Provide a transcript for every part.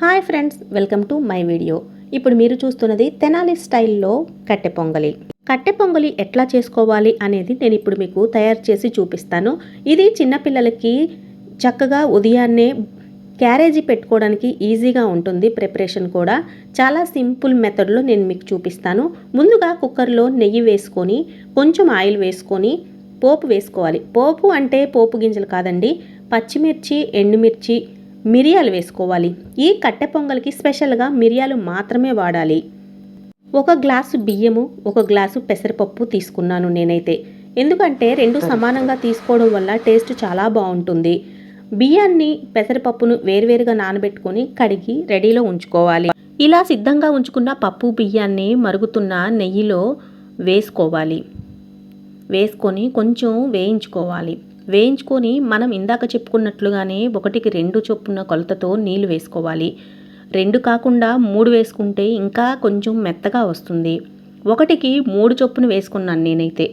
Hi friends, welcome to my video. ఇప్పుడు మీరు చూస్తున్నది తెనాలి స్టైల్లో కట్టె పొంగలి. కట్టె పొంగలి ఎట్లా చేసుకోవాలి అనేది నేను ఇప్పుడు మీకు తయారు చేసి చూపిస్తాను. ఇది చిన్నపిల్లలకి చక్కగా ఉదయాన్నే క్యారేజీ పెట్టుకోవడానికి ఈజీగా ఉంటుంది. ప్రిపరేషన్ కూడా చాలా సింపుల్ మెథడ్లో నేను మీకు చూపిస్తాను. ముందుగా కుక్కర్లో నెయ్యి వేసుకొని కొంచెం ఆయిల్ వేసుకొని పోపు వేసుకోవాలి. పోపు అంటే పోపు గింజలు కాదండి, పచ్చిమిర్చి, ఎండుమిర్చి, మిరియాలు వేసుకోవాలి. ఈ కట్టె పొంగలికి స్పెషల్గా మిరియాలు మాత్రమే వాడాలి. 1 గ్లాసు బియ్యము, 1 గ్లాసు పెసరపప్పు తీసుకున్నాను నేనైతే. ఎందుకంటే 2 సమానంగా తీసుకోవడం వల్ల టేస్ట్ చాలా బాగుంటుంది. బియ్యాన్ని, పెసరపప్పును వేరువేరుగా నానబెట్టుకొని కడిగి రెడీలో ఉంచుకోవాలి. ఇలా సిద్ధంగా ఉంచుకున్న పప్పు బియ్యాన్ని మరుగుతున్న నెయ్యిలో వేసుకోవాలి. వేసుకొని కొంచెం వేయించుకోవాలి. వేయించుకొని మనం ఇందాక చెప్పుకున్నట్లుగానే 1కి 2 చొప్పున కొలతతో నీళ్లు వేసుకోవాలి. 2 కాకుండా 3 వేసుకుంటే ఇంకా కొంచెం మెత్తగా వస్తుంది. 1కి 3 చొప్పున వేసుకున్నాను నేనైతే.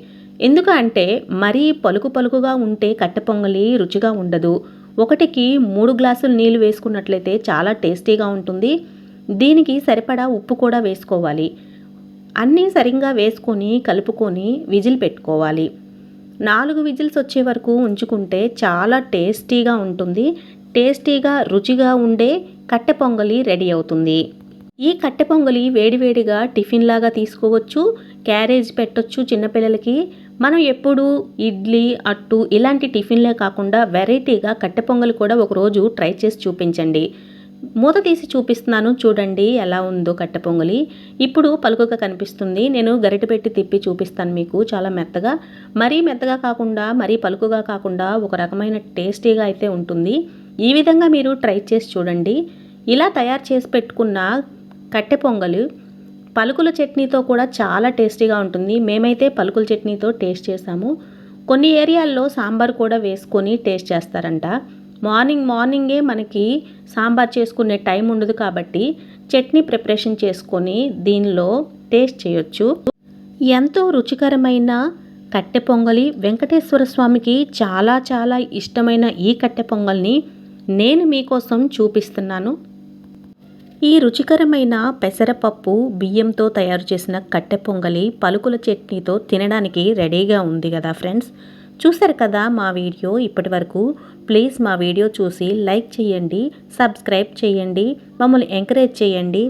ఎందుకంటే మరీ పలుకుగా ఉంటే కట్టె పొంగలి రుచిగా ఉండదు. 1కి 3 గ్లాసులు నీళ్లు వేసుకున్నట్లయితే చాలా టేస్టీగా ఉంటుంది. దీనికి సరిపడా ఉప్పు కూడా వేసుకోవాలి. అన్నీ సరిగ్గా వేసుకొని కలుపుకొని విజిల్ పెట్టుకోవాలి. 4 విజిల్స్ వచ్చే వరకు ఉంచుకుంటే చాలా టేస్టీగా ఉంటుంది. టేస్టీగా రుచిగా ఉండే కట్టె పొంగలి రెడీ అవుతుంది. ఈ కట్టె పొంగలి వేడివేడిగా టిఫిన్ లాగా తీసుకోవచ్చు, క్యారేజ్ పెట్టొచ్చు చిన్నపిల్లలకి. మనం ఎప్పుడు ఇడ్లీ, అట్టు ఇలాంటి టిఫిన్లే కాకుండా వెరైటీగా కట్టె పొంగలి కూడా ఒకరోజు ట్రై చేసి చూపించండి. మూత తీసి చూపిస్తున్నాను, చూడండి ఎలా ఉందో కట్టె పొంగలి. ఇప్పుడు పలుకుగా కనిపిస్తుంది. నేను గరిటె పెట్టి తిప్పి చూపిస్తాను మీకు. చాలా మెత్తగా, మరీ మెత్తగా కాకుండా మరీ పలుకుగా కాకుండా ఒక రకమైన టేస్టీగా అయితే ఉంటుంది. ఈ విధంగా మీరు ట్రై చేసి చూడండి. ఇలా తయారు చేసి పెట్టుకున్న కట్టె పొంగలి పలుకుల చట్నీతో కూడా చాలా టేస్టీగా ఉంటుంది. మేమైతే పలుకుల చట్నీతో టేస్ట్ చేసాము. కొన్ని ఏరియాల్లో సాంబార్ కూడా వేసుకొని టేస్ట్ చేస్తారంట. మార్నింగే మనకి సాంబార్ చేసుకునే టైం ఉండదు కాబట్టి చట్నీ ప్రిపరేషన్ చేసుకొని దీనిలో టేస్ట్ చేయొచ్చు. ఎంతో రుచికరమైన కట్టె పొంగలి, వెంకటేశ్వర స్వామికి చాలా చాలా ఇష్టమైన ఈ కట్టె పొంగల్ని నేను మీకోసం చూపిస్తున్నాను. ఈ రుచికరమైన పెసరపప్పు, బియ్యంతో తయారు చేసిన కట్టె పొంగలి పలుకుల చట్నీతో తినడానికి రెడీగా ఉంది కదా ఫ్రెండ్స్. చూశారు కదా మా వీడియో ఇప్పటి వరకు. ప్లీజ్ మా వీడియో చూసి లైక్ చేయండి, సబ్స్క్రైబ్ చేయండి, మమ్మల్ని ఎంకరేజ్ చేయండి.